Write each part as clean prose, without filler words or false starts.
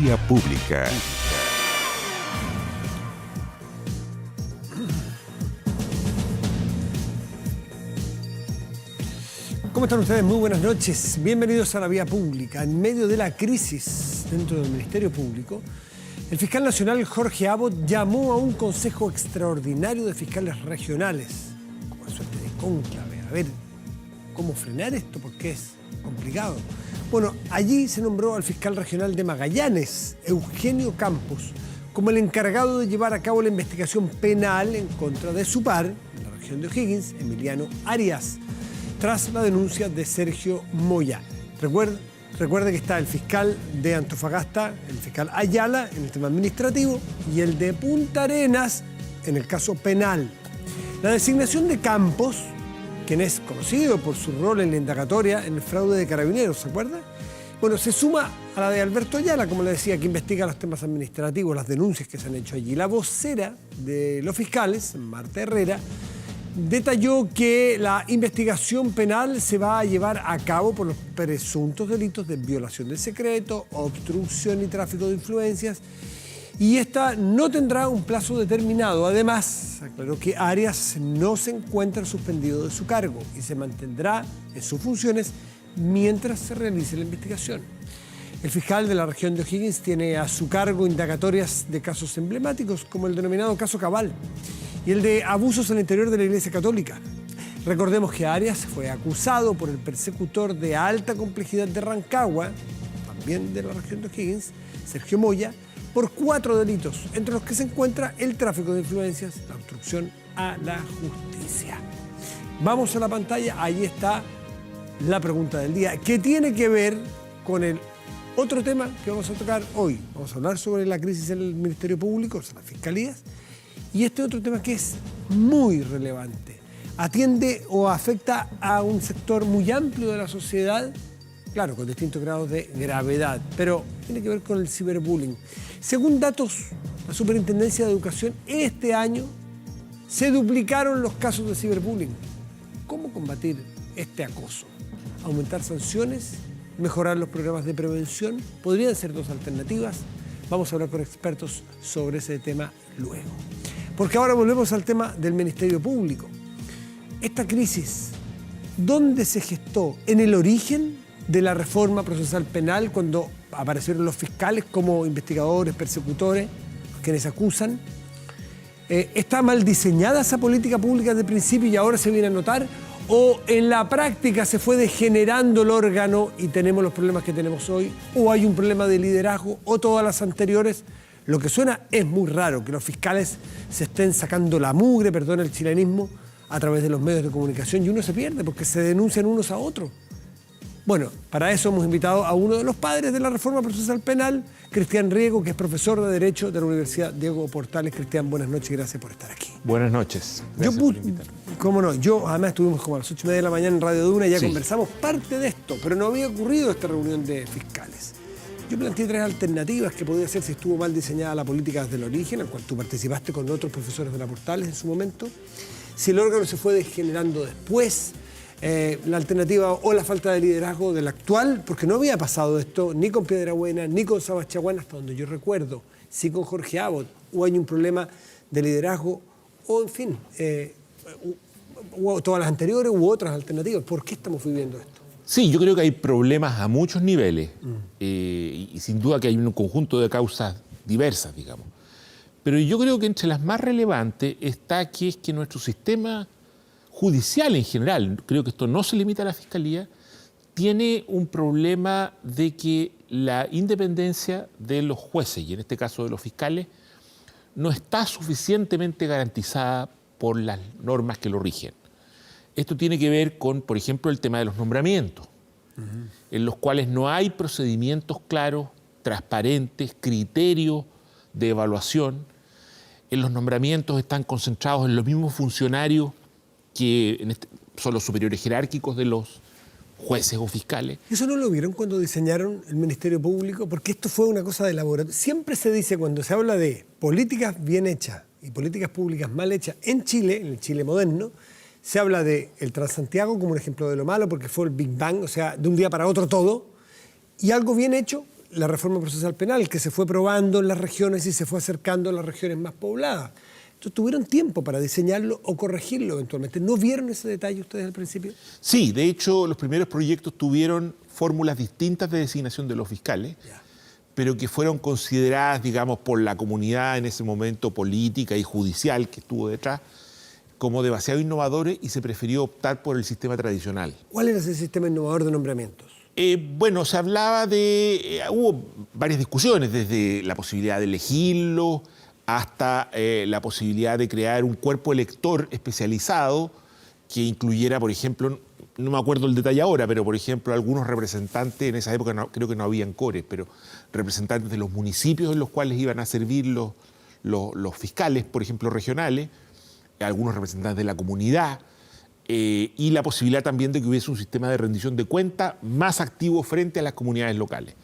Vía Pública. ¿Cómo están ustedes? Muy buenas noches. Bienvenidos a la Vía Pública. En medio de la crisis dentro del Ministerio Público, el fiscal nacional Jorge Abbott llamó a un consejo extraordinario de fiscales regionales, como suerte de cónclave, a ver cómo frenar esto, porque es complicado. Bueno, allí se nombró al fiscal regional de Magallanes, Eugenio Campos, como el encargado de llevar a cabo la investigación penal en contra de su par, en la región de O'Higgins, Emiliano Arias, tras la denuncia de Sergio Moya. Recuerde que está el fiscal de Antofagasta, el fiscal Ayala, en el tema administrativo, y el de Punta Arenas, en el caso penal. La designación de Campos, quien es conocido por su rol en la indagatoria en el fraude de Carabineros, ¿se acuerda? Bueno, se suma a la de Alberto Ayala, como le decía, que investiga los temas administrativos, las denuncias que se han hecho allí. La vocera de los fiscales, Marta Herrera, detalló que la investigación penal se va a llevar a cabo por los presuntos delitos de violación del secreto, obstrucción y tráfico de influencias, y esta no tendrá un plazo determinado. Además, aclaró que Arias no se encuentra suspendido de su cargo y se mantendrá en sus funciones mientras se realice la investigación. El fiscal de la región de O'Higgins tiene a su cargo indagatorias de casos emblemáticos, como el denominado caso Cabal y el de abusos al interior de la Iglesia Católica. Recordemos que Arias fue acusado por el persecutor de alta complejidad de Rancagua, también de la región de O'Higgins, Sergio Moya, por 4 delitos, entre los que se encuentra el tráfico de influencias, la obstrucción a la justicia. Vamos a la pantalla, ahí está la pregunta del día, que tiene que ver con el otro tema que vamos a tocar hoy. Vamos a hablar sobre la crisis en el Ministerio Público, sobre las fiscalías, y este otro tema que es muy relevante. Atiende o afecta a un sector muy amplio de la sociedad, claro, con distintos grados de gravedad, pero tiene que ver con el ciberbullying. Según datos de la Superintendencia de Educación, este año se duplicaron los casos de ciberbullying. ¿Cómo combatir este acoso? ¿Aumentar sanciones? ¿Mejorar los programas de prevención? Podrían ser 2 alternativas. Vamos a hablar con expertos sobre ese tema luego. Porque ahora volvemos al tema del Ministerio Público. Esta crisis, ¿dónde se gestó? ¿En el origen de la reforma procesal penal, cuando aparecieron los fiscales como investigadores, persecutores, quienes acusan? ¿Está mal diseñada esa política pública de principio y ahora se viene a notar? ¿O en la práctica se fue degenerando el órgano y tenemos los problemas que tenemos hoy? ¿O hay un problema de liderazgo? ¿O todas las anteriores? Lo que suena es muy raro que los fiscales se estén sacando la mugre, perdón el chilenismo, a través de los medios de comunicación, y uno se pierde porque se denuncian unos a otros. Bueno, para eso hemos invitado a uno de los padres de la reforma procesal penal, Cristian Riego, que es profesor de Derecho de la Universidad Diego Portales. Cristian, buenas noches y gracias por estar aquí. Buenas noches. Gracias por invitarme. Cómo no, además estuvimos como a las 8:30 de la mañana en Radio Duna y ya Sí. conversamos parte de esto, pero no había ocurrido esta reunión de fiscales. Yo planteé 3 alternativas que podía ser si estuvo mal diseñada la política desde el origen, al cual tú participaste con otros profesores de la Portales en su momento, si el órgano se fue degenerando después, la alternativa o la falta de liderazgo del actual, porque no había pasado esto ni con Piedrabuena, ni con Sabas Chaguán, hasta donde yo recuerdo, sí con Jorge Abbott, o hay un problema de liderazgo, o en fin, o todas las anteriores u otras alternativas. ¿Por qué estamos viviendo esto? Sí, yo creo que hay problemas a muchos niveles y sin duda que hay un conjunto de causas diversas, digamos. Pero yo creo que entre las más relevantes está que es que nuestro sistema judicial en general, creo que esto no se limita a la Fiscalía, tiene un problema de que la independencia de los jueces, y en este caso de los fiscales, no está suficientemente garantizada por las normas que lo rigen. Esto tiene que ver con, por ejemplo, el tema de los nombramientos, en los cuales no hay procedimientos claros, transparentes, criterios de evaluación. En los nombramientos están concentrados en los mismos funcionarios que son los superiores jerárquicos de los jueces o fiscales. ¿Eso no lo vieron cuando diseñaron el Ministerio Público? Porque esto fue una cosa de laboratorio. Siempre se dice, cuando se habla de políticas bien hechas y políticas públicas mal hechas en Chile, en el Chile moderno, se habla de el Transantiago como un ejemplo de lo malo, porque fue el Big Bang, o sea, de un día para otro todo, y algo bien hecho, la reforma procesal penal, que se fue probando en las regiones y se fue acercando a las regiones más pobladas. Entonces, ¿tuvieron tiempo para diseñarlo o corregirlo eventualmente? ¿No vieron ese detalle ustedes al principio? Sí, de hecho, los primeros proyectos tuvieron fórmulas distintas de designación de los fiscales, pero que fueron consideradas, digamos, por la comunidad en ese momento política y judicial que estuvo detrás, como demasiado innovadores, y se prefirió optar por el sistema tradicional. ¿Cuál era ese sistema innovador de nombramientos? Bueno, se hablaba de... hubo varias discusiones, desde la posibilidad de elegirlo hasta la posibilidad de crear un cuerpo elector especializado que incluyera, por ejemplo, no me acuerdo el detalle ahora, pero por ejemplo algunos representantes, en esa época creo que no habían cores, pero representantes de los municipios en los cuales iban a servir los fiscales, por ejemplo, regionales, algunos representantes de la comunidad, y la posibilidad también de que hubiese un sistema de rendición de cuentas más activo frente a las comunidades locales.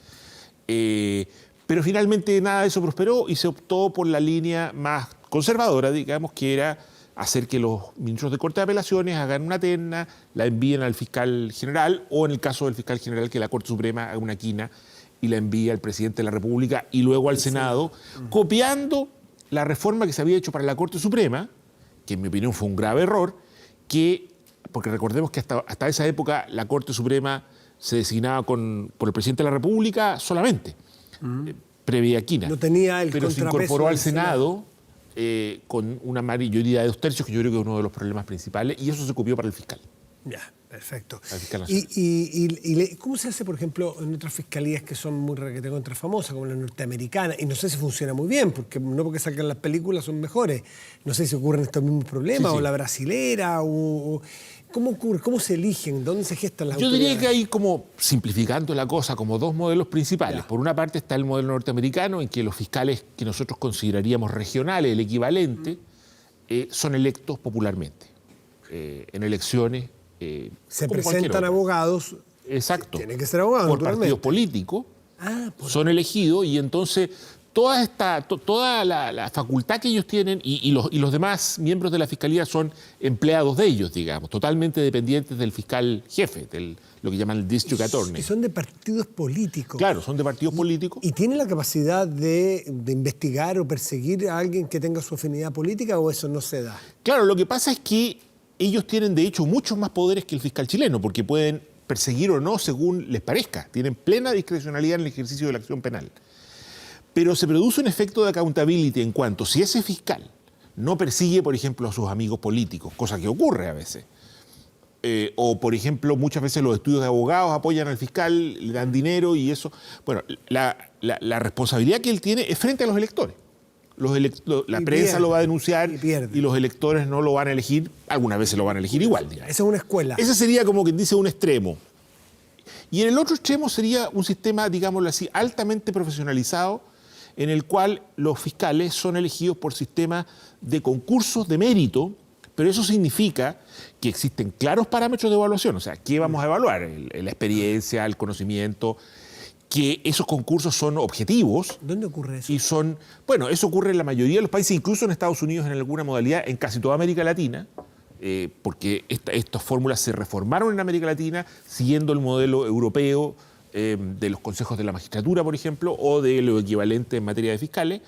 Pero finalmente nada de eso prosperó y se optó por la línea más conservadora, digamos, que era hacer que los ministros de Corte de Apelaciones hagan una terna, la envíen al fiscal general, o en el caso del fiscal general, que la Corte Suprema haga una quina y la envíe al presidente de la República y luego al Senado, copiando la reforma que se había hecho para la Corte Suprema, que en mi opinión fue un grave error, porque recordemos que hasta esa época la Corte Suprema se designaba por el presidente de la República solamente, previa quina. No tenía el pero se incorporó al Senado con una mayoría de 2/3, que yo creo que es uno de los problemas principales, y eso se copió para el fiscal. Ya, perfecto. Al fiscal ¿Cómo se hace, por ejemplo, en otras fiscalías que son muy requete contra famosas, como la norteamericana? Y no sé si funciona muy bien, porque no porque salgan las películas son mejores. No sé si ocurren estos mismos problemas, o la brasilera, ¿cómo ocurre? ¿Cómo se eligen? ¿Dónde se gestan las autoridades? Yo diría que hay, como simplificando la cosa, como dos modelos principales. Por una parte está el modelo norteamericano, en que los fiscales que nosotros consideraríamos regionales, el equivalente, son electos popularmente, en elecciones. Se presentan abogados. Exacto. Tienen que ser abogados, por partidos políticos. Son elegidos, y entonces toda la facultad que ellos tienen y los demás miembros de la fiscalía son empleados de ellos, digamos, totalmente dependientes del fiscal jefe, lo que llaman el district attorney. Y son de partidos políticos. Claro, son de partidos políticos. ¿Y tienen la capacidad de investigar o perseguir a alguien que tenga su afinidad política, o eso no se da? Claro, lo que pasa es que ellos tienen, de hecho, muchos más poderes que el fiscal chileno, porque pueden perseguir o no según les parezca. Tienen plena discrecionalidad en el ejercicio de la acción penal. Pero se produce un efecto de accountability en cuanto, si ese fiscal no persigue, por ejemplo, a sus amigos políticos, cosa que ocurre a veces, o, por ejemplo, muchas veces los estudios de abogados apoyan al fiscal, le dan dinero y eso. Bueno, la responsabilidad que él tiene es frente a los electores. La prensa lo va a denunciar y los electores no lo van a elegir, algunas veces lo van a elegir igual. Digamos. Esa es una escuela. Ese sería, como quien dice, un extremo. Y en el otro extremo sería un sistema, digámoslo así, altamente profesionalizado, en el cual los fiscales son elegidos por sistemas de concursos de mérito, pero eso significa que existen claros parámetros de evaluación. O sea, ¿qué vamos a evaluar? La experiencia, el conocimiento, que esos concursos son objetivos. ¿Dónde ocurre eso? Y eso ocurre en la mayoría de los países, incluso en Estados Unidos en alguna modalidad, en casi toda América Latina, porque estas fórmulas se reformaron en América Latina siguiendo el modelo europeo de los consejos de la magistratura, por ejemplo, o de lo equivalente en materia de fiscales,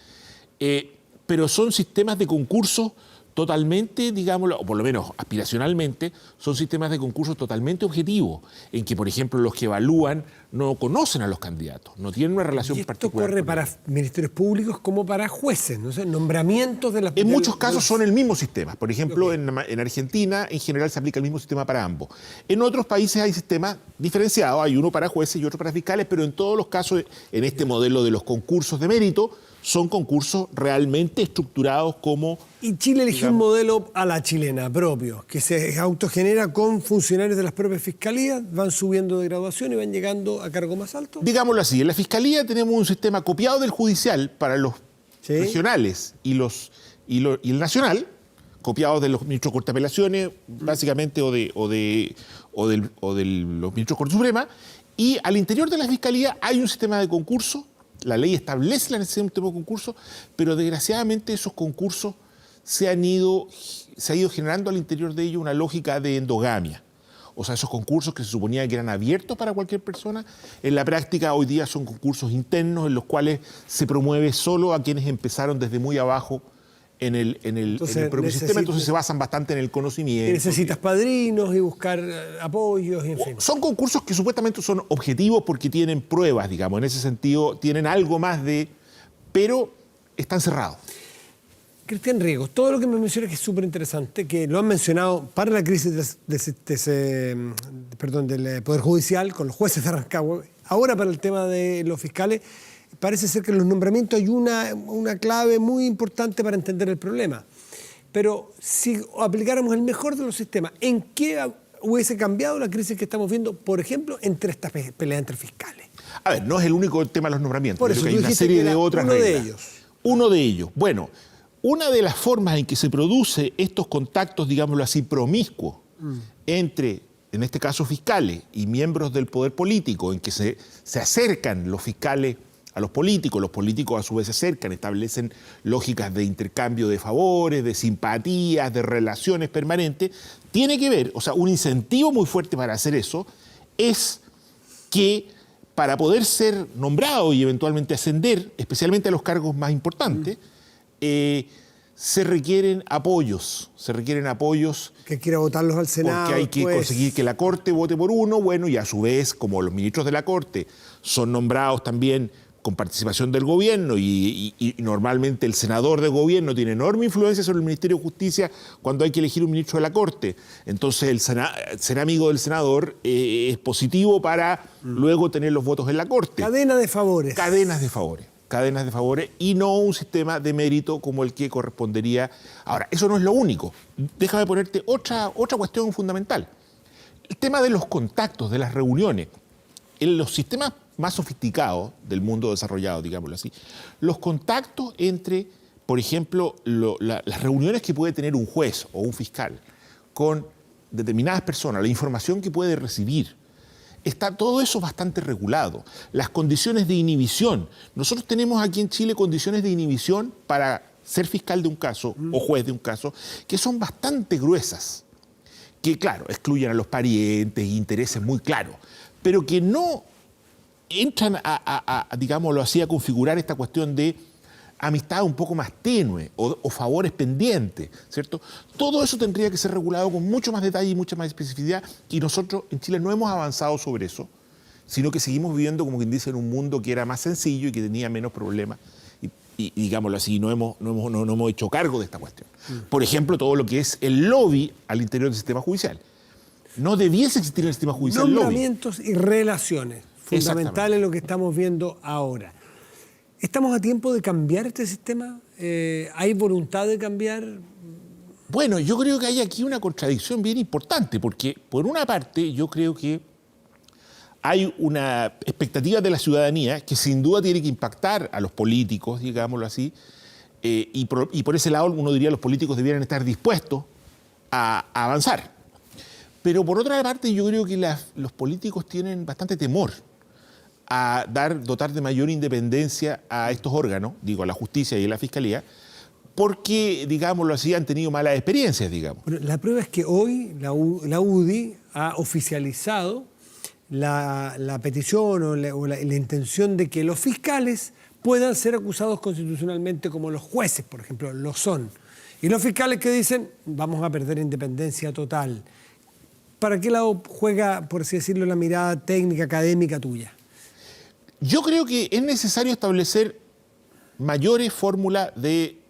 pero son sistemas de concurso totalmente, digámoslo, o por lo menos aspiracionalmente, son sistemas de concurso totalmente objetivos, en que, por ejemplo, los que evalúan no conocen a los candidatos, no tienen una relación particular. Esto corre para ministerios públicos como para jueces, ¿no sé? Nombramientos de las... En muchos casos son el mismo sistema. Por ejemplo, en Argentina, en general, se aplica el mismo sistema para ambos. En otros países hay sistemas diferenciados, hay uno para jueces y otro para fiscales, pero en todos los casos, en este modelo de los concursos de mérito, son concursos realmente estructurados como... Y Chile eligió un modelo a la chilena propio, que se autogenera con funcionarios de las propias fiscalías, van subiendo de graduación y van llegando a cargo más alto. Digámoslo así, en la fiscalía tenemos un sistema copiado del judicial para los regionales y el nacional, copiados de los ministros de Corte de Apelaciones, básicamente, o de los ministros de Corte Suprema, y al interior de la fiscalía hay un sistema de concurso. La ley establece la necesidad de un tipo de concurso, pero desgraciadamente esos concursos se ha ido generando al interior de ellos una lógica de endogamia. O sea, esos concursos que se suponía que eran abiertos para cualquier persona, en la práctica hoy día son concursos internos en los cuales se promueve solo a quienes empezaron desde muy abajo en el propio sistema, entonces se basan bastante en el conocimiento. Y necesitas padrinos y buscar apoyos, en fin. Son concursos que supuestamente son objetivos porque tienen pruebas, digamos, en ese sentido tienen algo más de... pero están cerrados. Cristian Riegos, todo lo que me mencionas que es súper interesante, que lo han mencionado para la crisis del Poder Judicial, con los jueces de Rancagua, ahora para el tema de los fiscales, parece ser que en los nombramientos hay una clave muy importante para entender el problema. Pero si aplicáramos el mejor de los sistemas, ¿en qué hubiese cambiado la crisis que estamos viendo, por ejemplo, entre estas peleas entre fiscales? A ver, no es el único tema de los nombramientos, por eso, creo que hay una serie de otras reglas. Uno de ellos. Uno de ellos. Bueno, una de las formas en que se produce estos contactos, digámoslo así, promiscuos entre, en este caso, fiscales y miembros del poder político, en que se acercan los fiscales a los políticos a su vez se acercan, establecen lógicas de intercambio de favores, de simpatías, de relaciones permanentes, tiene que ver, o sea, un incentivo muy fuerte para hacer eso es que para poder ser nombrado y eventualmente ascender, especialmente a los cargos más importantes, se requieren apoyos. Que quiera votarlos al Senado. Porque hay que conseguir que la Corte vote por uno, bueno, y a su vez, como los ministros de la Corte son nombrados también con participación del gobierno y normalmente el senador del gobierno tiene enorme influencia sobre el Ministerio de Justicia cuando hay que elegir un ministro de la Corte. Entonces, el ser amigo del senador es positivo para luego tener los votos en la Corte. Cadena de favores. Cadenas de favores y no un sistema de mérito como el que correspondería. Ahora, eso no es lo único. Déjame ponerte otra cuestión fundamental. El tema de los contactos, de las reuniones. En los sistemas más sofisticados del mundo desarrollado, digámoslo así, los contactos entre, por ejemplo, las reuniones que puede tener un juez o un fiscal con determinadas personas, la información que puede recibir, está todo eso bastante regulado. Las condiciones de inhibición. Nosotros tenemos aquí en Chile condiciones de inhibición para ser fiscal de un caso o juez de un caso que son bastante gruesas, que, claro, excluyen a los parientes, intereses muy claros, pero que no entran digámoslo así, a configurar esta cuestión de amistad un poco más tenue o favores pendientes, ¿cierto? Todo eso tendría que ser regulado con mucho más detalle y mucha más especificidad y nosotros en Chile no hemos avanzado sobre eso, sino que seguimos viviendo, como quien dice, en un mundo que era más sencillo y que tenía menos problemas y digámoslo así, no hemos hecho cargo de esta cuestión. Por ejemplo, todo lo que es el lobby al interior del sistema judicial. No debiese existir en el sistema judicial nombramientos y relaciones, fundamental en lo que estamos viendo ahora. ¿Estamos a tiempo de cambiar este sistema? ¿Hay voluntad de cambiar? Bueno, yo creo que hay aquí una contradicción bien importante, porque por una parte yo creo que hay una expectativa de la ciudadanía que sin duda tiene que impactar a los políticos, digámoslo así, y por ese lado uno diría que los políticos debieran estar dispuestos a avanzar. Pero por otra parte yo creo que los políticos tienen bastante temor a dotar de mayor independencia a estos órganos, digo, a la justicia y a la fiscalía, porque, digámoslo así, han tenido malas experiencias, digamos. Bueno, la prueba es que hoy la UDI ha oficializado la petición o la intención de que los fiscales puedan ser acusados constitucionalmente como los jueces, por ejemplo, lo son. Y los fiscales que dicen, vamos a perder independencia total. ¿Para qué lado juega, por así decirlo, la mirada técnica, académica tuya? Yo creo que es necesario establecer mayores fórmulas de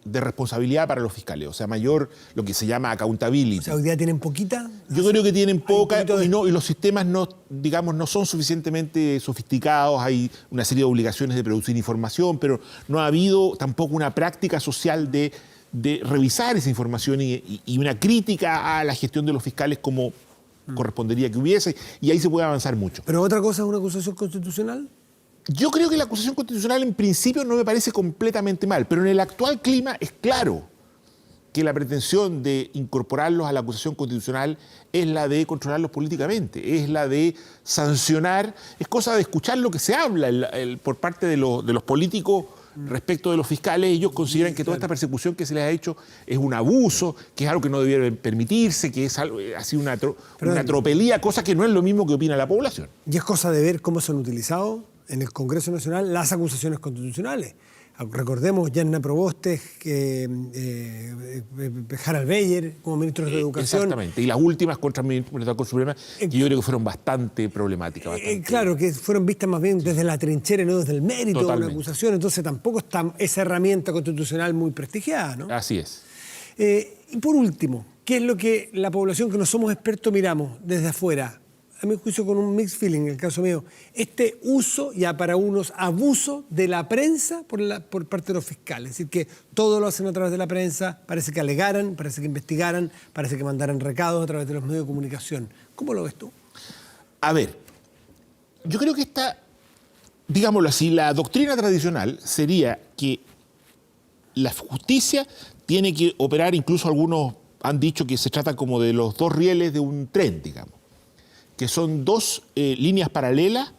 responsabilidad para los fiscales, o sea, mayor lo que se llama accountability. O sea, ¿hoy día tienen poquita? Yo creo que tienen poca y los sistemas no son suficientemente sofisticados, hay una serie de obligaciones de producir información, pero no ha habido tampoco una práctica social de revisar esa información y una crítica a la gestión de los fiscales como correspondería que hubiese, y ahí se puede avanzar mucho. ¿Pero otra cosa es una acusación constitucional? Yo creo que la acusación constitucional en principio no me parece completamente mal, pero en el actual clima es claro que la pretensión de incorporarlos a la acusación constitucional es la de controlarlos políticamente, es la de sancionar, es cosa de escuchar lo que se habla por parte de los políticos respecto de los fiscales. Ellos consideran que toda esta persecución que se les ha hecho es un abuso, que es algo que no debiera permitirse, que es algo, ha sido una tropelía, cosa que no es lo mismo que opina la población. Y es cosa de ver cómo se han utilizado en el Congreso Nacional las acusaciones constitucionales. Recordemos Yanna Proboste, Harald Beyer como ministros de Educación. Exactamente, y las últimas contra el ministro de la Corte Suprema, que yo creo que fueron bastante problemáticas. Claro, que fueron vistas más bien desde la trinchera y no desde el mérito de una acusación, entonces tampoco está esa herramienta constitucional muy prestigiada, ¿no? Así es. Y por último, ¿qué es lo que la población que no somos expertos miramos desde afuera? A mi juicio con un mixed feeling, en el caso mío, este uso, ya para unos, abuso de la prensa por parte de los fiscales. Es decir, que todo lo hacen a través de la prensa, parece que alegaran, parece que investigaran, parece que mandaran recados a través de los medios de comunicación. ¿Cómo lo ves tú? A ver, yo creo que digámoslo así, la doctrina tradicional sería que la justicia tiene que operar, incluso algunos han dicho que se trata como de los dos rieles de un tren, digamos, que son dos líneas paralelas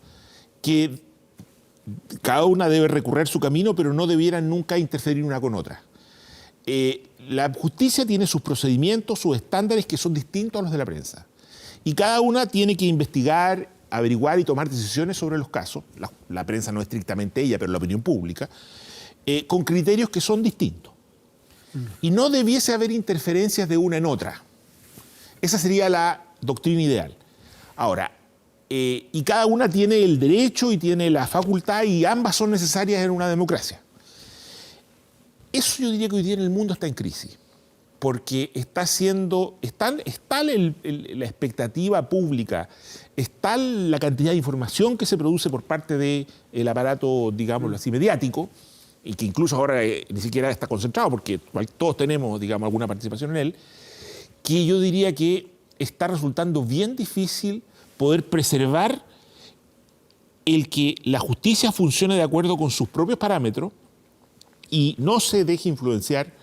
que cada una debe recorrer su camino, pero no debieran nunca interferir una con otra. La justicia tiene sus procedimientos, sus estándares que son distintos a los de la prensa. Y cada una tiene que investigar, averiguar y tomar decisiones sobre los casos. La prensa no estrictamente ella, pero la opinión pública, con criterios que son distintos. Y no debiese haber interferencias de una en otra. Esa sería la doctrina ideal. Ahora, y cada una tiene el derecho y tiene la facultad y ambas son necesarias en una democracia. Eso yo diría que hoy día en el mundo está en crisis, porque está la expectativa pública, está la cantidad de información que se produce por parte del aparato, digámoslo así, mediático, y que incluso ahora ni siquiera está concentrado, porque todos tenemos, digamos, alguna participación en él, que yo diría que está resultando bien difícil poder preservar el que la justicia funcione de acuerdo con sus propios parámetros y no se deje influenciar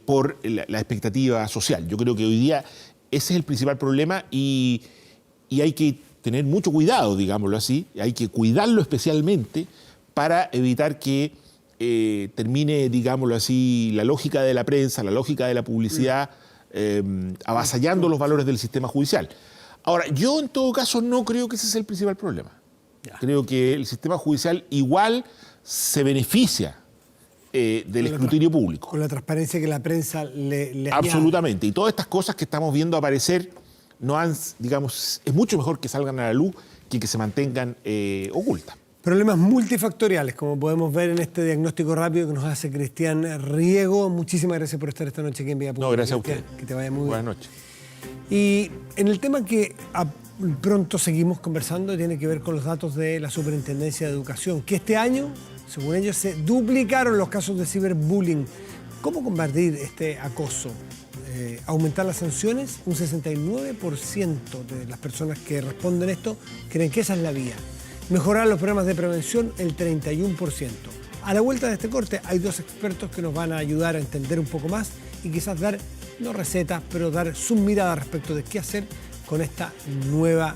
por la expectativa social. Yo creo que hoy día ese es el principal problema y hay que tener mucho cuidado, digámoslo así, hay que cuidarlo especialmente para evitar que termine, digámoslo así, la lógica de la prensa, la lógica de la publicidad, avasallando los valores del sistema judicial. Ahora, yo en todo caso no creo que ese sea el principal problema. Creo que el sistema judicial igual se beneficia del escrutinio público. Con la transparencia que la prensa le Absolutamente. Y todas estas cosas que estamos viendo aparecer, digamos, es mucho mejor que salgan a la luz que se mantengan ocultas. Problemas multifactoriales, como podemos ver en este diagnóstico rápido que nos hace Cristian Riego. Muchísimas gracias por estar esta noche aquí en Vía Pública. No, gracias a usted. Que te vaya muy bien. Buenas noches. Y en el tema que pronto seguimos conversando, tiene que ver con los datos de la Superintendencia de Educación, que este año, según ellos, se duplicaron los casos de ciberbullying. ¿Cómo combatir este acoso? Aumentar las sanciones. Un 69% de las personas que responden esto creen que esa es la vía. Mejorar los programas de prevención, el 31%. A la vuelta de este corte hay dos expertos que nos van a ayudar a entender un poco más y quizás dar, no recetas, pero dar su mirada respecto de qué hacer con esta nueva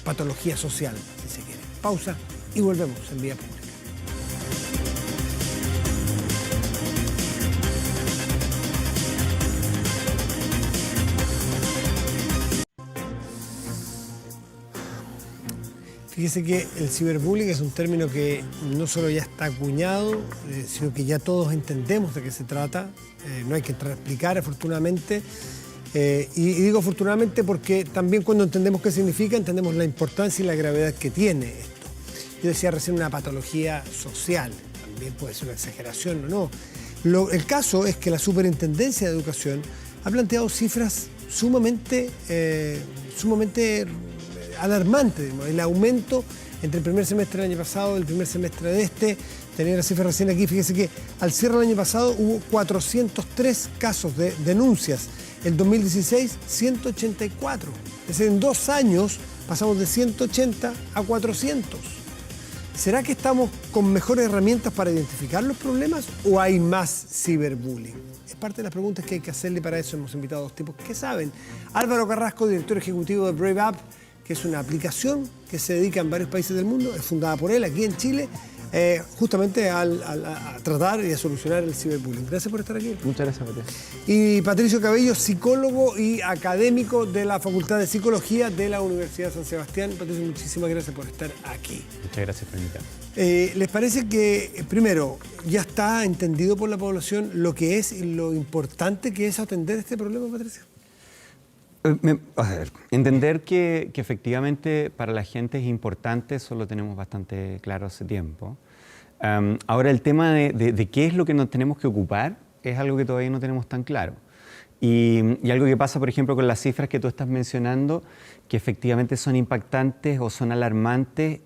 patología social, si se quiere. Pausa y volvemos en Vía Pública. Fíjese que el ciberbullying es un término que no solo ya está acuñado, sino que ya todos entendemos de qué se trata. No hay que explicar, afortunadamente. Y digo afortunadamente porque también cuando entendemos qué significa, entendemos la importancia y la gravedad que tiene esto. Yo decía recién una patología social, también puede ser una exageración o no. El caso es que la Superintendencia de Educación ha planteado cifras sumamente alarmante, digamos. El aumento entre el primer semestre del año pasado y el primer semestre de este. Tenía la cifra recién aquí, fíjese que al cierre del año pasado hubo 403 casos de denuncias. El 2016, 184. Es decir, en 2 años pasamos de 180 a 400. ¿Será que estamos con mejores herramientas para identificar los problemas o hay más ciberbullying? Es parte de las preguntas que hay que hacerle, para eso hemos invitado a 2 tipos que saben. Álvaro Carrasco, director ejecutivo de Brave App, que es una aplicación que se dedica en varios países del mundo, es fundada por él aquí en Chile, justamente a tratar y a solucionar el ciberbullying. Gracias por estar aquí. Muchas gracias, Matías. Y Patricio Cabello, psicólogo y académico de la Facultad de Psicología de la Universidad de San Sebastián. Patricio, muchísimas gracias por estar aquí. Muchas gracias por invitarme. ¿Les parece que, primero, ya está entendido por la población lo que es y lo importante que es atender este problema, Patricio? A ver, entender que efectivamente para la gente es importante, eso lo tenemos bastante claro hace tiempo. Ahora el tema de qué es lo que nos tenemos que ocupar es algo que todavía no tenemos tan claro. Y algo que pasa, por ejemplo, con las cifras que tú estás mencionando, que efectivamente son impactantes o son alarmantes,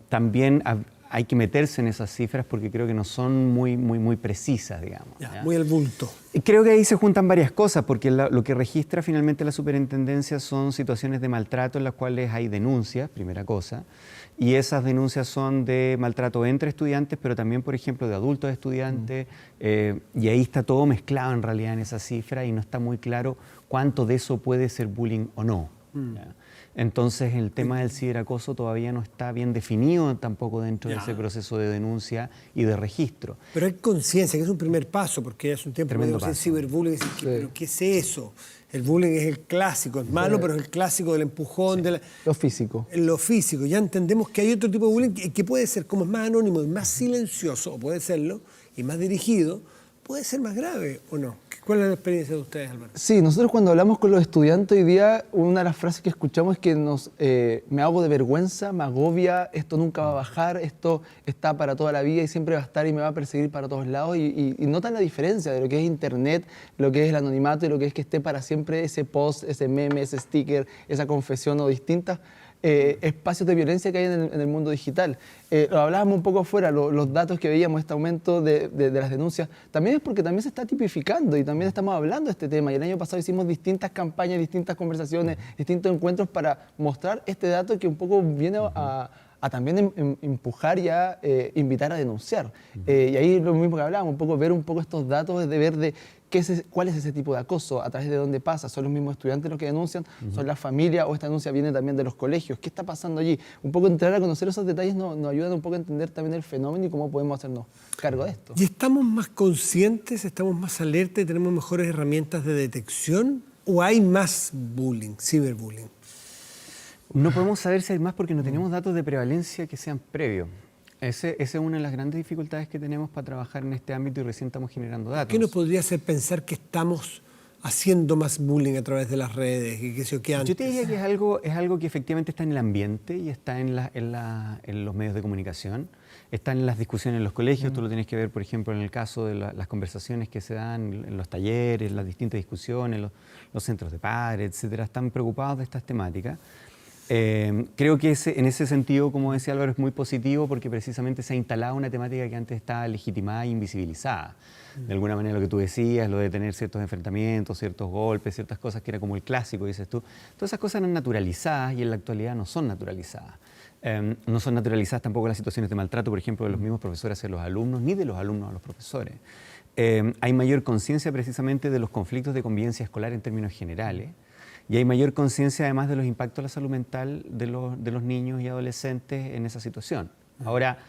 también hay que meterse en esas cifras porque creo que no son muy precisas, digamos. Ya, muy al bulto. Creo que ahí se juntan varias cosas, porque lo que registra finalmente la superintendencia son situaciones de maltrato en las cuales hay denuncias, primera cosa, y esas denuncias son de maltrato entre estudiantes, pero también, por ejemplo, de adultos estudiantes, y ahí está todo mezclado en realidad en esa cifra y no está muy claro cuánto de eso puede ser bullying o no. Entonces el tema del ciberacoso todavía no está bien definido tampoco dentro de ese proceso de denuncia y de registro. Pero hay conciencia, que es un primer paso, porque hace un tiempo Tremendo cuando paso. ciberbullying, ¿pero qué es eso? El bullying es el clásico, es malo, pero es el clásico del empujón, Lo físico. Lo físico. Ya entendemos que hay otro tipo de bullying que puede ser, como es más anónimo y más silencioso, o puede serlo, y más dirigido, puede ser más grave, ¿o no? ¿Cuál es la experiencia de ustedes, Álvaro? Sí, nosotros cuando hablamos con los estudiantes hoy día, una de las frases que escuchamos es que me hago de vergüenza, me agobia, esto nunca va a bajar, esto está para toda la vida y siempre va a estar y me va a perseguir para todos lados. Y notan la diferencia de lo que es Internet, lo que es el anonimato y lo que es que esté para siempre ese post, ese meme, ese sticker, esa confesión o distintas espacios de violencia que hay en el mundo digital. Lo hablábamos un poco afuera, los datos que veíamos, este aumento de las denuncias, también es porque también se está tipificando y también estamos hablando de este tema. Y el año pasado hicimos distintas campañas, distintas conversaciones, distintos encuentros para mostrar este dato que un poco viene a también empujar y a invitar a denunciar. Y ahí lo mismo que hablábamos, un poco ver un poco estos datos, de ver cuál es ese tipo de acoso, a través de dónde pasa, son los mismos estudiantes los que denuncian, son las familias o esta denuncia viene también de los colegios, ¿qué está pasando allí? Un poco entrar a conocer esos detalles nos ayudan un poco a entender también el fenómeno y cómo podemos hacernos cargo de esto. ¿Y estamos más conscientes, estamos más alerta y tenemos mejores herramientas de detección? ¿O hay más bullying, ciberbullying? No podemos saber si hay más porque no tenemos datos de prevalencia que sean previos. Esa es una de las grandes dificultades que tenemos para trabajar en este ámbito y recién estamos generando datos. ¿Qué nos podría hacer pensar que estamos haciendo más bullying a través de las redes y qué sé yo qué antes? Yo te diría que es algo que efectivamente está en el ambiente y está en los medios de comunicación, está en las discusiones en los colegios. Tú lo tienes que ver, por ejemplo, en el caso de las conversaciones que se dan en los talleres, las distintas discusiones, los centros de padres, etcétera. Están preocupados de estas temáticas. Creo que en ese sentido, como decía Álvaro, es muy positivo porque precisamente se ha instalado una temática que antes estaba legitimada e invisibilizada. De alguna manera lo que tú decías, lo de tener ciertos enfrentamientos, ciertos golpes, ciertas cosas que era como el clásico, dices tú. Todas esas cosas eran naturalizadas y en la actualidad no son naturalizadas. No son naturalizadas tampoco las situaciones de maltrato, por ejemplo, de los mismos profesores hacia los alumnos, ni de los alumnos a los profesores. Hay mayor conciencia precisamente de los conflictos de convivencia escolar en términos generales. Y hay mayor conciencia además de los impactos a la salud mental de los niños y adolescentes en esa situación. Ahora,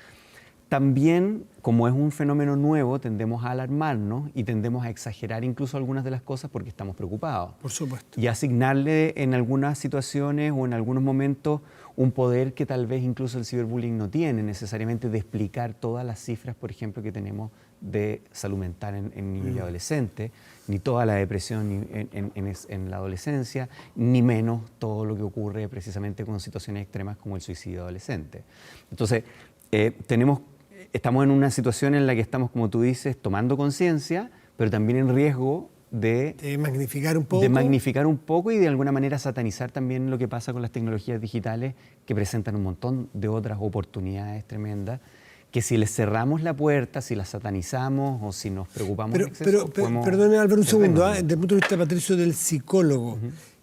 también, como es un fenómeno nuevo, tendemos a alarmarnos y tendemos a exagerar incluso algunas de las cosas porque estamos preocupados. Por supuesto. Y asignarle en algunas situaciones o en algunos momentos un poder que tal vez incluso el ciberbullying no tiene necesariamente, de explicar todas las cifras, por ejemplo, que tenemos de salud mental en niños y adolescentes, ni toda la depresión en la adolescencia, ni menos todo lo que ocurre precisamente con situaciones extremas como el suicidio adolescente. Entonces, estamos en una situación en la que estamos, como tú dices, tomando conciencia, pero también en riesgo de magnificar un poco. De magnificar un poco y de alguna manera satanizar también lo que pasa con las tecnologías digitales, que presentan un montón de otras oportunidades tremendas, que si les cerramos la puerta, si las satanizamos o si nos preocupamos en exceso, perdone, Álvaro, un segundo. Desde el punto de vista, Patricio, del psicólogo,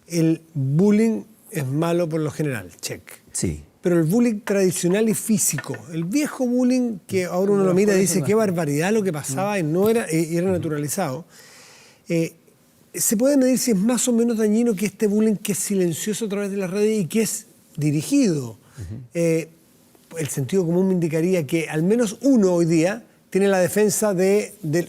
el bullying es malo por lo general, check. Sí. Pero el bullying tradicional y físico, el viejo bullying que ahora uno lo mira y dice qué barbaridad lo que pasaba y no era, y era naturalizado, ¿se puede medir si es más o menos dañino que este bullying que es silencioso a través de las redes y que es dirigido? el sentido común me indicaría que al menos uno hoy día tiene la defensa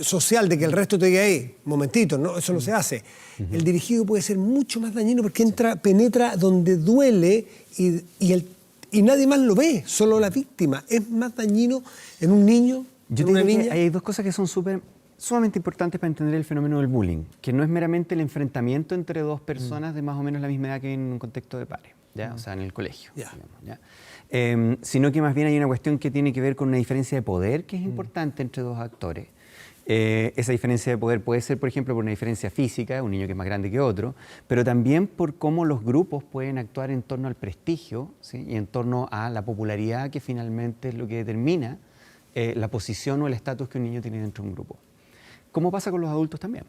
social de que el resto te diga, ahí, momentito, ¿no? Eso no se hace. El dirigido puede ser mucho más dañino porque penetra donde duele y nadie más lo ve, solo la víctima. Es más dañino en un niño, en una niña. Hay dos cosas que son sumamente importantes para entender el fenómeno del bullying, que no es meramente el enfrentamiento entre dos personas de más o menos la misma edad que en un contexto de pares, ¿ya? O sea, en el colegio, digamos, ¿ya? Sino que más bien hay una cuestión que tiene que ver con una diferencia de poder que es importante entre dos actores. Esa diferencia de poder puede ser, por ejemplo, por una diferencia física, un niño que es más grande que otro, pero también por cómo los grupos pueden actuar en torno al prestigio, ¿sí? Y en torno a la popularidad, que finalmente es lo que determina la posición o el estatus que un niño tiene dentro de un grupo. Como pasa con los adultos también.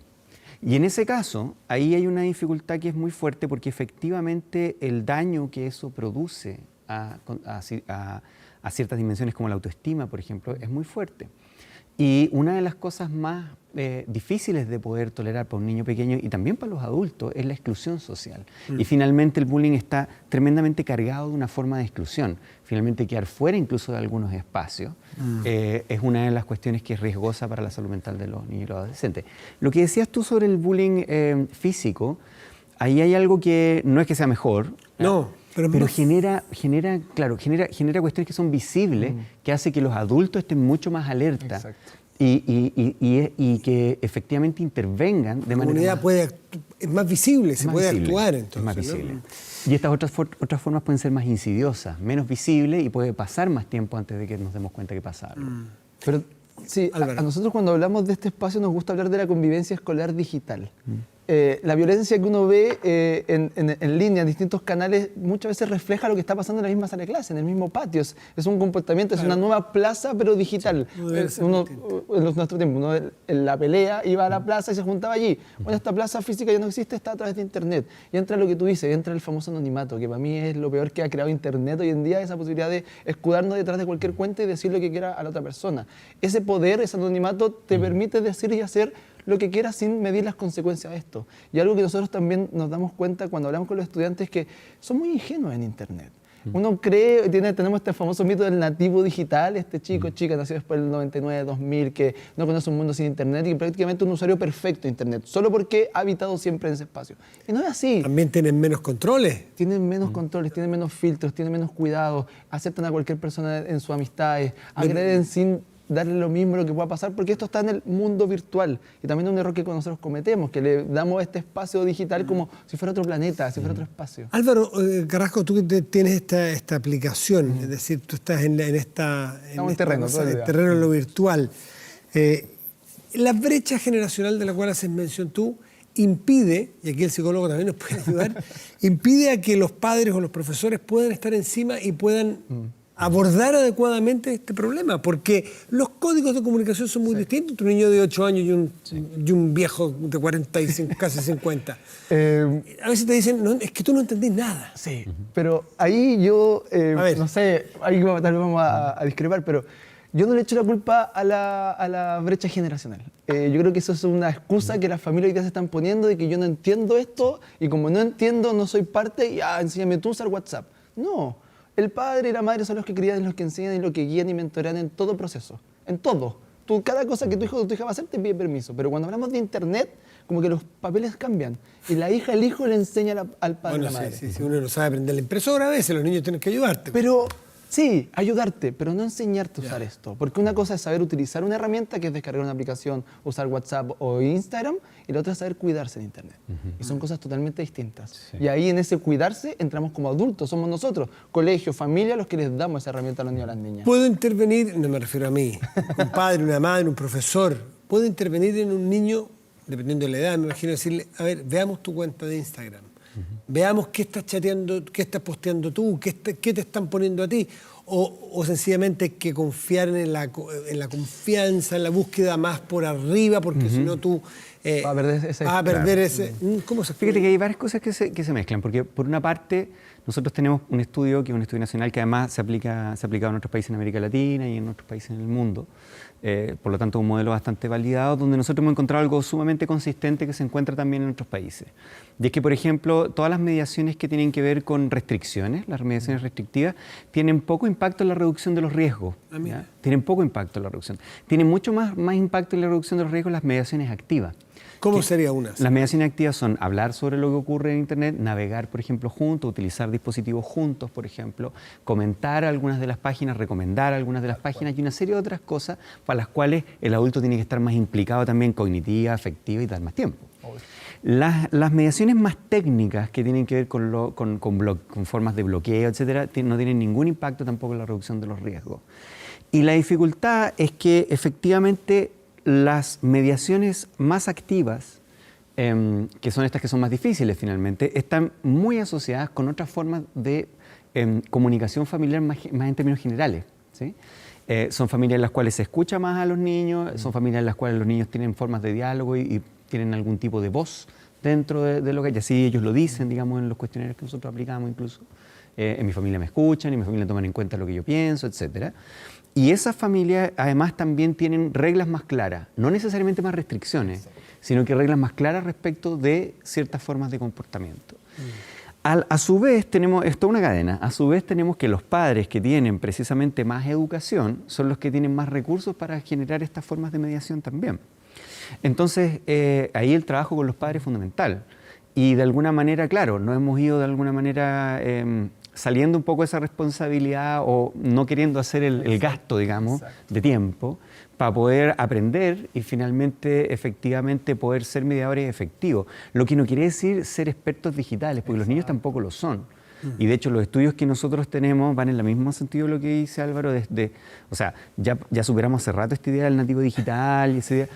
Y en ese caso, ahí hay una dificultad que es muy fuerte porque efectivamente el daño que eso produce a ciertas dimensiones como la autoestima, por ejemplo, es muy fuerte. Y una de las cosas más difíciles de poder tolerar para un niño pequeño y también para los adultos es la exclusión social. Y finalmente el bullying está tremendamente cargado de una forma de exclusión. Finalmente quedar fuera incluso de algunos espacios es una de las cuestiones que es riesgosa para la salud mental de los niños y los adolescentes. Lo que decías tú sobre el bullying físico, ahí hay algo que no es que sea mejor. No. Pero genera cuestiones que son visibles, que hace que los adultos estén mucho más alerta y que efectivamente intervengan de manera más... es más visible, se puede actuar entonces. Es más visible. ¿No? Y estas otras formas pueden ser más insidiosas, menos visibles y puede pasar más tiempo antes de que nos demos cuenta que pasa algo. Pero sí, a nosotros cuando hablamos de este espacio nos gusta hablar de la convivencia escolar digital. La violencia que uno ve en línea, en distintos canales, muchas veces refleja lo que está pasando en la misma sala de clase, en el mismo patio. Es un comportamiento, es una nueva plaza, pero digital. Sí, en nuestro tiempo, uno en la pelea iba a la plaza y se juntaba allí. Bueno, esta plaza física ya no existe, está a través de Internet. Y entra lo que tú dices, entra el famoso anonimato, que para mí es lo peor que ha creado Internet hoy en día, esa posibilidad de escudarnos detrás de cualquier cuenta y decir lo que quiera a la otra persona. Ese poder, ese anonimato, te permite decir y hacer lo que quieras sin medir las consecuencias de esto. Y algo que nosotros también nos damos cuenta cuando hablamos con los estudiantes es que son muy ingenuos en Internet. Uno cree, tenemos este famoso mito del nativo digital, este chica nació después del 99, 2000, que no conoce un mundo sin Internet y que prácticamente es un usuario perfecto de Internet, solo porque ha habitado siempre en ese espacio. Y no es así. También tienen menos controles. Tienen menos controles, tienen menos filtros, tienen menos cuidados, aceptan a cualquier persona en sus amistades, agreden sin darle lo mismo lo que pueda pasar, porque esto está en el mundo virtual. Y también es un error que nosotros cometemos, que le damos este espacio digital como si fuera otro planeta, si fuera otro espacio. Álvaro Carrasco, tú tienes esta aplicación, es decir, tú estás en terreno en lo virtual. La brecha generacional de la cual haces mención tú impide, y aquí el psicólogo también nos puede ayudar, impide a que los padres o los profesores puedan estar encima y puedan abordar adecuadamente este problema, porque los códigos de comunicación son muy distintos. Un niño de 8 años y un viejo de 45, casi 50. A veces te dicen, no, es que tú no entendís nada. Sí, pero ahí yo, no sé, ahí tal vez vamos a discrepar, pero yo no le echo la culpa a la brecha generacional. Yo creo que eso es una excusa que las familias hoy día se están poniendo de que yo no entiendo esto y como no entiendo, no soy parte y enséñame tú a usar WhatsApp. No. El padre y la madre son los que crían, los que enseñan y los que guían y mentorean en todo proceso, en todo. Cada cosa que tu hijo o tu hija va a hacer te pide permiso, pero cuando hablamos de Internet, como que los papeles cambian. Y la hija, el hijo le enseña al padre y a la madre. Sí, uno no sabe aprender la impresora a veces, los niños tienen que ayudarte. Pero sí, ayudarte, pero no enseñarte a usar esto. Porque una cosa es saber utilizar una herramienta, que es descargar una aplicación, usar WhatsApp o Instagram, y la otra es saber cuidarse en Internet. Y son cosas totalmente distintas. Sí. Y ahí en ese cuidarse entramos como adultos, somos nosotros, colegio, familia, los que les damos esa herramienta a los niños y a las niñas. ¿Puedo intervenir? No me refiero a mí. Un padre, una madre, un profesor. ¿Puedo intervenir en un niño, dependiendo de la edad? Me imagino decirle, a ver, veamos tu cuenta de Instagram. Veamos qué estás chateando, qué estás posteando tú, qué te están poniendo a ti. O sencillamente hay que confiar en la confianza, en la búsqueda más por arriba, porque si no tú Va a perder ese... va a perder ese... ¿Cómo se Fíjate que hay varias cosas que se mezclan, porque por una parte nosotros tenemos un estudio que es un estudio nacional que además se ha aplicado en otros países en América Latina y en otros países en el mundo, por lo tanto un modelo bastante validado, donde nosotros hemos encontrado algo sumamente consistente que se encuentra también en otros países. Y es que, por ejemplo, todas las mediaciones que tienen que ver con restricciones, las mediaciones restrictivas, tienen poco impacto en la reducción de los riesgos. ¿Ya? Tienen poco impacto en la reducción. Tienen mucho más impacto en la reducción de los riesgos las mediaciones activas. ¿Cómo sería una? Las mediaciones activas son hablar sobre lo que ocurre en Internet, navegar, por ejemplo, juntos, utilizar dispositivos juntos, por ejemplo, comentar algunas de las páginas, recomendar algunas de las páginas y una serie de otras cosas para las cuales el adulto tiene que estar más implicado también cognitiva, afectiva y dar más tiempo. Las mediaciones más técnicas que tienen que ver con formas de bloqueo, etcétera, no tienen ningún impacto tampoco en la reducción de los riesgos. Y la dificultad es que efectivamente las mediaciones más activas, que son estas que son más difíciles finalmente, están muy asociadas con otras formas de comunicación familiar más en términos generales, ¿sí? Son familias en las cuales se escucha más a los niños, son familias en las cuales los niños tienen formas de diálogo y tienen algún tipo de voz dentro de lo que... Y así ellos lo dicen, digamos, en los cuestionarios que nosotros aplicamos incluso. En mi familia me escuchan, en mi familia toman en cuenta lo que yo pienso, etcétera. Y esas familias además también tienen reglas más claras, no necesariamente más restricciones, sino que reglas más claras respecto de ciertas formas de comportamiento. A su vez tenemos, esto es una cadena, a su vez tenemos que los padres que tienen precisamente más educación son los que tienen más recursos para generar estas formas de mediación también. Entonces, ahí el trabajo con los padres es fundamental. Y de alguna manera, claro, no hemos ido de alguna manera saliendo un poco de esa responsabilidad o no queriendo hacer el gasto, digamos, de tiempo para poder aprender y finalmente, efectivamente, poder ser mediadores efectivos. Lo que no quiere decir ser expertos digitales, porque los niños tampoco lo son. Y de hecho los estudios que nosotros tenemos van en el mismo sentido de lo que dice Álvaro, o sea, ya superamos hace rato esta idea del nativo digital y esa idea.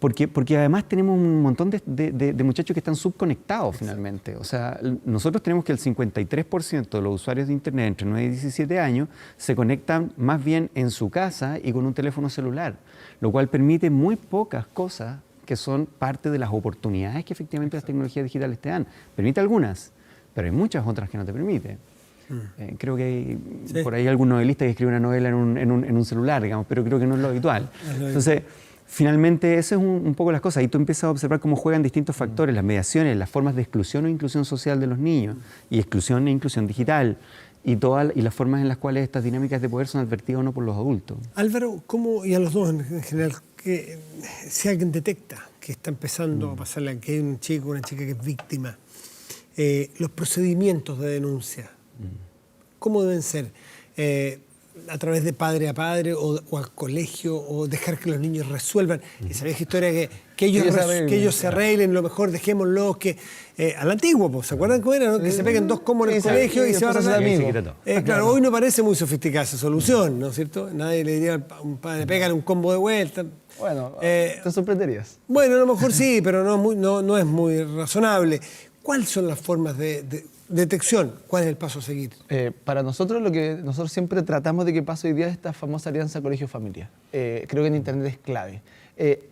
Porque además tenemos un montón de muchachos que están subconectados finalmente. O sea, nosotros tenemos que el 53% de los usuarios de Internet entre 9 y 17 años se conectan más bien en su casa y con un teléfono celular, lo cual permite muy pocas cosas que son parte de las oportunidades que efectivamente las tecnologías digitales te dan. Permite algunas, pero hay muchas otras que no te permiten. Creo que hay por ahí algún novelista que escribe una novela en un celular, digamos, pero creo que no es lo habitual. Entonces, finalmente, eso es un poco las cosas. Y tú empiezas a observar cómo juegan distintos factores, las mediaciones, las formas de exclusión o inclusión social de los niños, y exclusión e inclusión digital, y las formas en las cuales estas dinámicas de poder son advertidas o no por los adultos. Álvaro, ¿cómo, y a los dos en general, que si alguien detecta que está empezando a pasarle, que hay un chico o una chica que es víctima, los procedimientos de denuncia, ¿cómo deben ser? ¿A través de padre a padre o al colegio, o dejar que los niños resuelvan esa vieja historia que ellos se arreglen, lo mejor dejémoslo a la antigua, pues, ¿se acuerdan cómo era? ¿No? Que se peguen dos combos en el colegio y se van a hacer amigos. Claro, hoy no parece muy sofisticada esa solución, ¿no es cierto? Nadie le diría a un padre, pégale un combo de vuelta. Bueno, te sorprenderías. Bueno, a lo mejor sí, pero no es muy razonable. ¿Cuáles son las formas de detección? ¿Cuál es el paso a seguir? Para nosotros, lo que nosotros siempre tratamos de que pase hoy día es esta famosa alianza colegio-familia. Creo que en Internet es clave.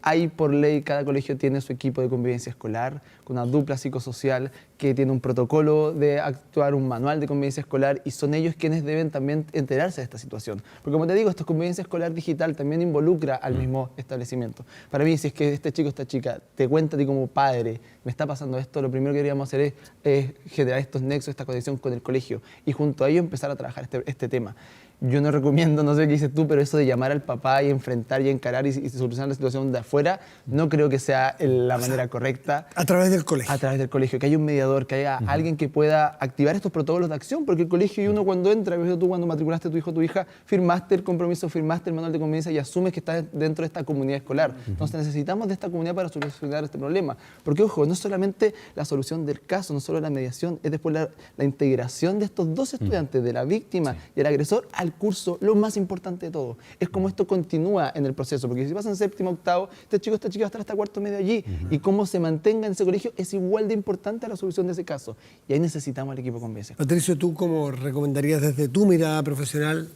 Hay por ley, cada colegio tiene su equipo de convivencia escolar, con una dupla psicosocial que tiene un protocolo de actuar, un manual de convivencia escolar, y son ellos quienes deben también enterarse de esta situación. Porque como te digo, esta convivencia escolar digital también involucra al mismo establecimiento. Para mí, si es que este chico, esta chica, te cuenta a ti como padre, me está pasando esto, lo primero que deberíamos hacer es generar estos nexos, esta conexión con el colegio, y junto a ello empezar a trabajar este tema. Yo no recomiendo, no sé qué dices tú, pero eso de llamar al papá y enfrentar y encarar y solucionar la situación de afuera, no creo que sea la manera correcta. A través del colegio. A través del colegio, que haya un mediador, que haya alguien que pueda activar estos protocolos de acción, porque el colegio y uno cuando entra, tú cuando matriculaste a tu hijo o tu hija, firmaste el compromiso, firmaste el manual de convivencia y asumes que estás dentro de esta comunidad escolar. Entonces necesitamos de esta comunidad para solucionar este problema. Porque, ojo, no es solamente la solución del caso, no solo la mediación, es después la integración de estos dos estudiantes, de la víctima y el agresor, al curso, lo más importante de todo. Es como esto continúa en el proceso, porque si pasa en séptimo, octavo, este chico, esta chica va a estar hasta cuarto medio allí, y cómo se mantenga en ese colegio es igual de importante a la solución de ese caso. Y ahí necesitamos al equipo de convivencia. Patricio, ¿tú cómo recomendarías desde tu mirada profesional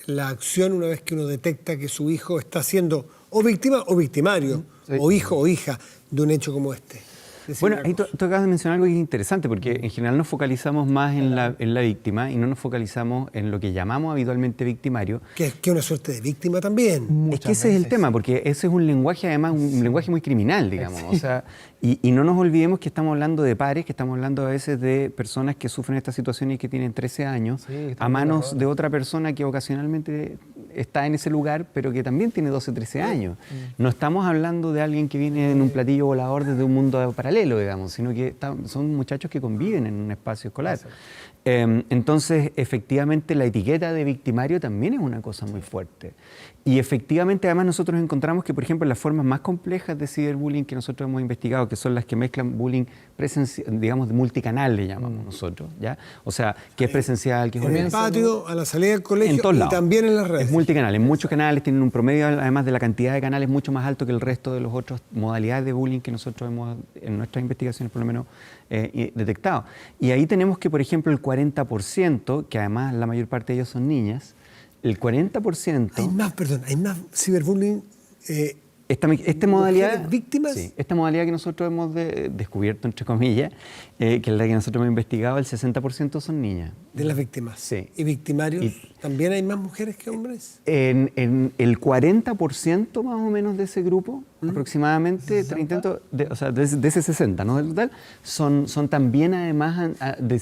la acción una vez que uno detecta que su hijo está siendo o víctima o victimario Sí. o hijo o hija de un hecho como este. Decime Bueno, una ahí cosa. tú acabas de mencionar algo que es interesante, porque en general nos focalizamos más en la víctima y no nos focalizamos en lo que llamamos habitualmente victimario. Que es una suerte de víctima también. Es que ese es el tema, porque ese es un lenguaje, además, un lenguaje muy criminal, digamos. O sea, y no nos olvidemos que estamos hablando de pares, que estamos hablando a veces de personas que sufren esta situación y que tienen 13 años Sí, a manos de otra persona que ocasionalmente está en ese lugar, pero que también tiene 12, 13 años. No estamos hablando de alguien que viene en un platillo volador desde un mundo paralelo, digamos, sino que son muchachos que conviven en un espacio escolar. Entonces, efectivamente, la etiqueta de victimario también es una cosa muy fuerte. Y efectivamente, además, nosotros encontramos que, por ejemplo, las formas más complejas de ciberbullying que nosotros hemos investigado, que son las que mezclan bullying digamos, multicanal, le llamamos nosotros, ¿ya? O sea, que es presencial, que es En el online. patio, a la salida del colegio En todos y lados. también en las redes. Es multicanal, en muchos canales, tienen un promedio, además de la cantidad de canales, mucho más alto que el resto de las otras modalidades de bullying que nosotros hemos, en nuestras investigaciones por lo menos, detectado. Y ahí tenemos que, por ejemplo, el 40%, que además la mayor parte de ellos son niñas, el 40%... Hay más ciberbullying. Esta modalidad, ¿Mujeres víctimas? Sí, esta modalidad que nosotros hemos descubierto, entre comillas, que es la que nosotros hemos investigado, el 60% son niñas. De las víctimas. Sí. ¿Y victimarios? Y- ¿También hay más mujeres que hombres? En el 40% más o menos de ese grupo, aproximadamente, o sea, de ese 60, ¿no? Del total, son también además,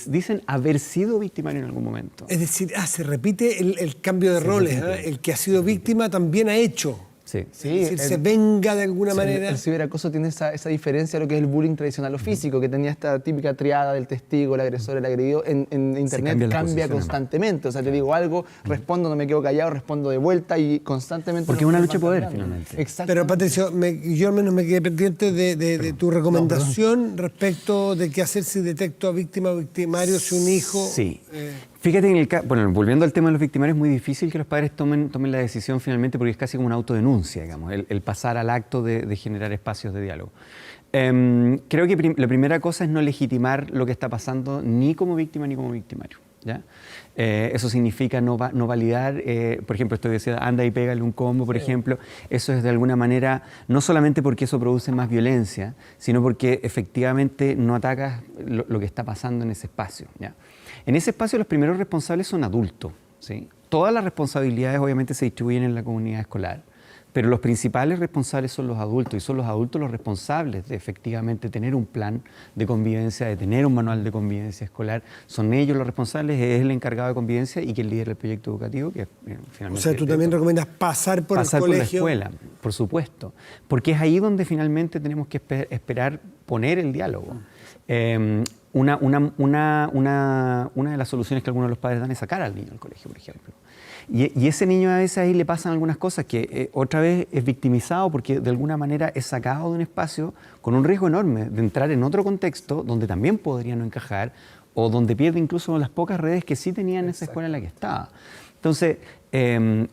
dicen haber sido victimarios en algún momento. Es decir, se repite el cambio de roles. repite. El que ha sido víctima también ha hecho. Sí. Sí, Es decir, se venga de alguna manera. El ciberacoso tiene esa diferencia de lo que es el bullying tradicional o físico, que tenía esta típica triada del testigo, el agresor, el agredido. En Internet cambian las cambia posiciones. constantemente. O sea, te digo algo, respondo, no me quedo callado, respondo de vuelta y constantemente... Porque es nos una vamos lucha de poder, cambiando. finalmente. Exacto. Pero Patricio, yo al menos me quedé pendiente de tu recomendación respecto de qué hacer si detecto a víctima o victimario, si un hijo... Sí. Fíjate, volviendo al tema de los victimarios, es muy difícil que los padres tomen la decisión finalmente porque es casi como una autodenuncia, digamos, el pasar al acto de generar espacios de diálogo. Creo que la primera cosa es no legitimar lo que está pasando ni como víctima ni como victimario, ¿ya? Eso significa no validar, por ejemplo, esto que decía, anda y pégale un combo, por ejemplo. Eso es de alguna manera, no solamente porque eso produce más violencia, sino porque efectivamente no atacas lo que está pasando en ese espacio, ¿ya? En ese espacio los primeros responsables son adultos, ¿sí? Todas las responsabilidades obviamente se distribuyen en la comunidad escolar, pero los principales responsables son los adultos y son los adultos los responsables de efectivamente tener un plan de convivencia, de tener un manual de convivencia escolar. Son ellos los responsables, es el encargado de convivencia y quien lidera el proyecto educativo, que finalmente... O sea, tú también recomiendas pasar por el por la colegio. escuela, por supuesto, porque es ahí donde finalmente tenemos que esperar poner el diálogo. Una de las soluciones que algunos de los padres dan es sacar al niño al colegio, por ejemplo. Y ese niño a veces ahí le pasan algunas cosas que otra vez es victimizado porque de alguna manera es sacado de un espacio con un riesgo enorme de entrar en otro contexto donde también podría no encajar o donde pierde incluso las pocas redes que sí tenía en esa escuela en la que estaba. Entonces,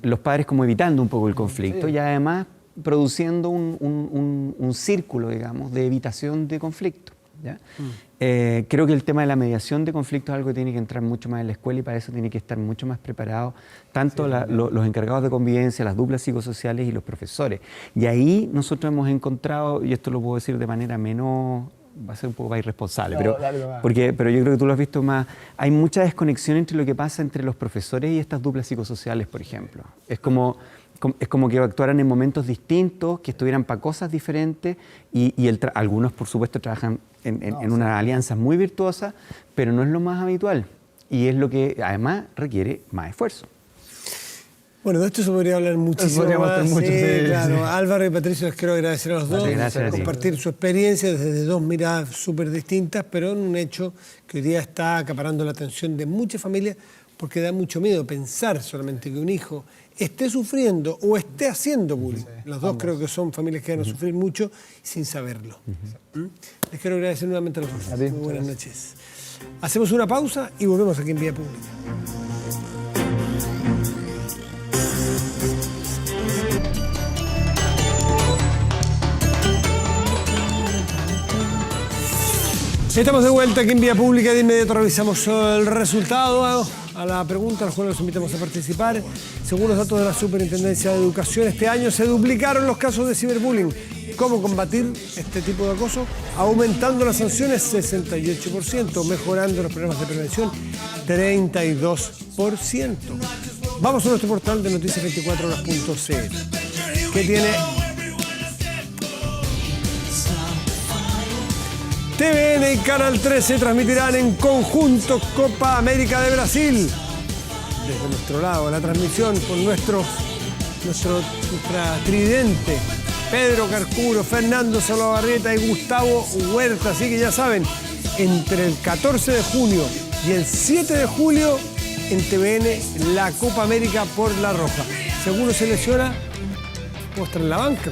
los padres como evitando un poco el conflicto y además produciendo un círculo, digamos, de evitación de conflicto, ¿ya? Creo que el tema de la mediación de conflictos es algo que tiene que entrar mucho más en la escuela y para eso tiene que estar mucho más preparado tanto los encargados de convivencia, las duplas psicosociales y los profesores. Y ahí nosotros hemos encontrado, y esto lo puedo decir de manera menos, va a ser un poco más irresponsable, pero yo creo que tú lo has visto más, hay mucha desconexión entre lo que pasa entre los profesores y estas duplas psicosociales, por ejemplo. Es como que actuaran en momentos distintos, que estuvieran para cosas diferentes y algunos, por supuesto, trabajan en una alianza muy virtuosa, pero no es lo más habitual y es lo que además requiere más esfuerzo. Bueno, de esto se podría hablar muchísimo más. Sí, claro. Álvaro y Patricio, les quiero agradecer a los dos gracias a ti. compartir su experiencia desde dos miradas súper distintas, pero en un hecho que hoy día está acaparando la atención de muchas familias porque da mucho miedo pensar solamente que un hijo esté sufriendo o esté haciendo bullying. Los dos creo que son familias que van a sufrir mucho sin saberlo. Les quiero agradecer nuevamente a los dos. Muy buenas noches. Hacemos una pausa y volvemos aquí en Vía Pública. Estamos de vuelta aquí en Vía Pública. De inmediato revisamos el resultado. A la pregunta, al cual los invitamos a participar. Según los datos de la Superintendencia de Educación, este año se duplicaron los casos de ciberbullying. ¿Cómo combatir este tipo de acoso? Aumentando las sanciones 68%, mejorando los programas de prevención 32%. Vamos a nuestro portal de noticias24horas.cl, que tiene TVN y Canal 13 transmitirán en conjunto Copa América de Brasil. Desde nuestro lado, la transmisión con nuestra tridente, Pedro Carcuro, Fernando Solobarrieta y Gustavo Huerta. Así que ya saben, entre el 14 de junio y el 7 de julio en TVN, la Copa América por La Roja. Si alguno se lesiona, puedo estar en la banca.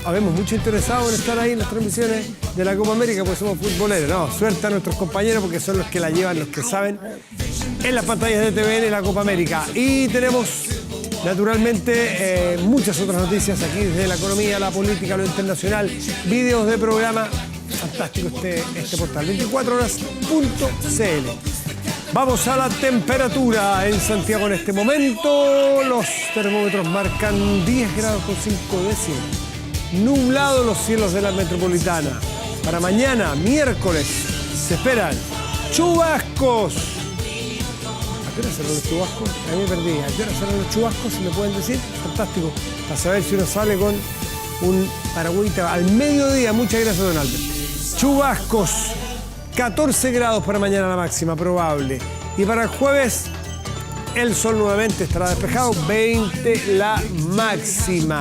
Habemos mucho interesados en estar ahí en las transmisiones de la Copa América, pues somos futboleros. No, suerte a nuestros compañeros porque son los que la llevan, los que saben, en las pantallas de TVN la Copa América. Y tenemos, naturalmente, muchas otras noticias aquí desde la economía, la política, lo internacional, videos de programa. Fantástico este portal, 24horas.cl. Vamos a la temperatura en Santiago en este momento. Los termómetros marcan 10 grados con 5 décimas. Nublados los cielos de la metropolitana. Para mañana, miércoles, se esperan chubascos. ¿A qué hora serán los chubascos? A mí me perdí. ¿A qué hora serán los chubascos? Si me pueden decir. Fantástico. Para saber si uno sale con un paragüita al mediodía. Muchas gracias, don Albert. Chubascos. 14 grados para mañana la máxima probable. Y para el jueves, el sol nuevamente estará despejado. 20 la máxima.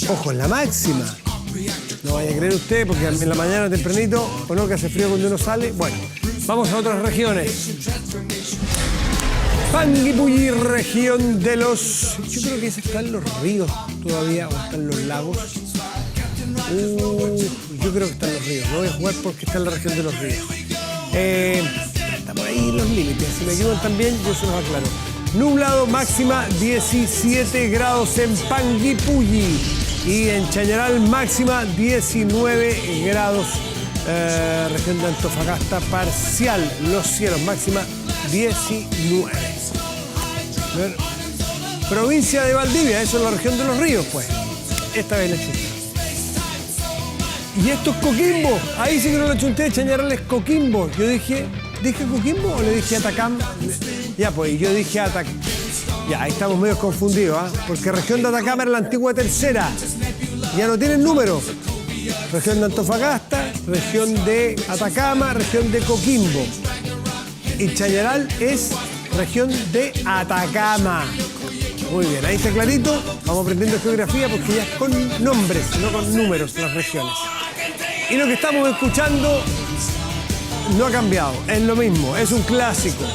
Ojo, en la máxima. No vaya a creer usted, porque en la mañana tempranito, o no, que hace frío cuando uno sale. Bueno, vamos a otras regiones. Panguipulli, región de los... Yo creo que ese está en los ríos todavía, o está en los lagos. Yo creo que está en los ríos. No voy a jugar porque está en la región de los ríos. Estamos ahí en los límites. Si me ayudan también, yo se los aclaro. Nublado, máxima 17 grados en Panguipulli. Y en Chañaral, máxima 19 grados. Región de Antofagasta, parcial. Los cielos, máxima 19. Provincia de Valdivia, eso es la región de los ríos, pues. Esta vez la chunté. Y esto es Coquimbo. Ahí sí que no la chunté, Chañaral es Coquimbo. Yo dije Coquimbo o le dije Atacama? Ya, pues, yo dije Atacama. Ya, ahí estamos medio confundidos, ¿ah? Porque región de Atacama era la antigua tercera. Ya no tienen número. Región de Antofagasta, región de Atacama, región de Coquimbo. Y Chañaral es región de Atacama. Muy bien, ahí está clarito. Vamos aprendiendo geografía porque ya es con nombres, no con números las regiones. Y lo que estamos escuchando no ha cambiado, es lo mismo, es un clásico.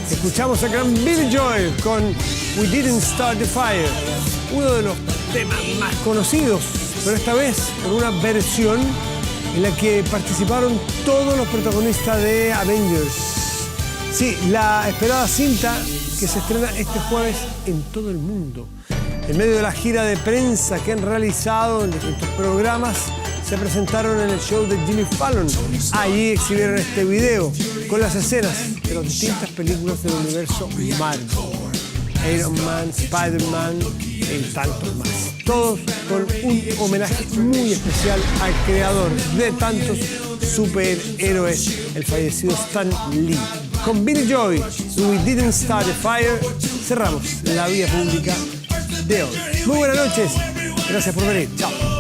Escuchamos a gran Billy Joel con We Didn't Start the Fire, uno de los temas más conocidos, pero esta vez con una versión en la que participaron todos los protagonistas de Avengers. Sí, la esperada cinta que se estrena este jueves en todo el mundo. En medio de la gira de prensa que han realizado en distintos programas, se presentaron en el show de Jimmy Fallon. Allí exhibieron este video con las escenas de las distintas películas del universo Marvel. Iron Man, Spider-Man y tantos más. Todos con un homenaje muy especial al creador de tantos superhéroes, el fallecido Stan Lee. Con Billy Joel, We Didn't Start the Fire, cerramos la vía pública de hoy. Muy buenas noches, gracias por venir. Chao.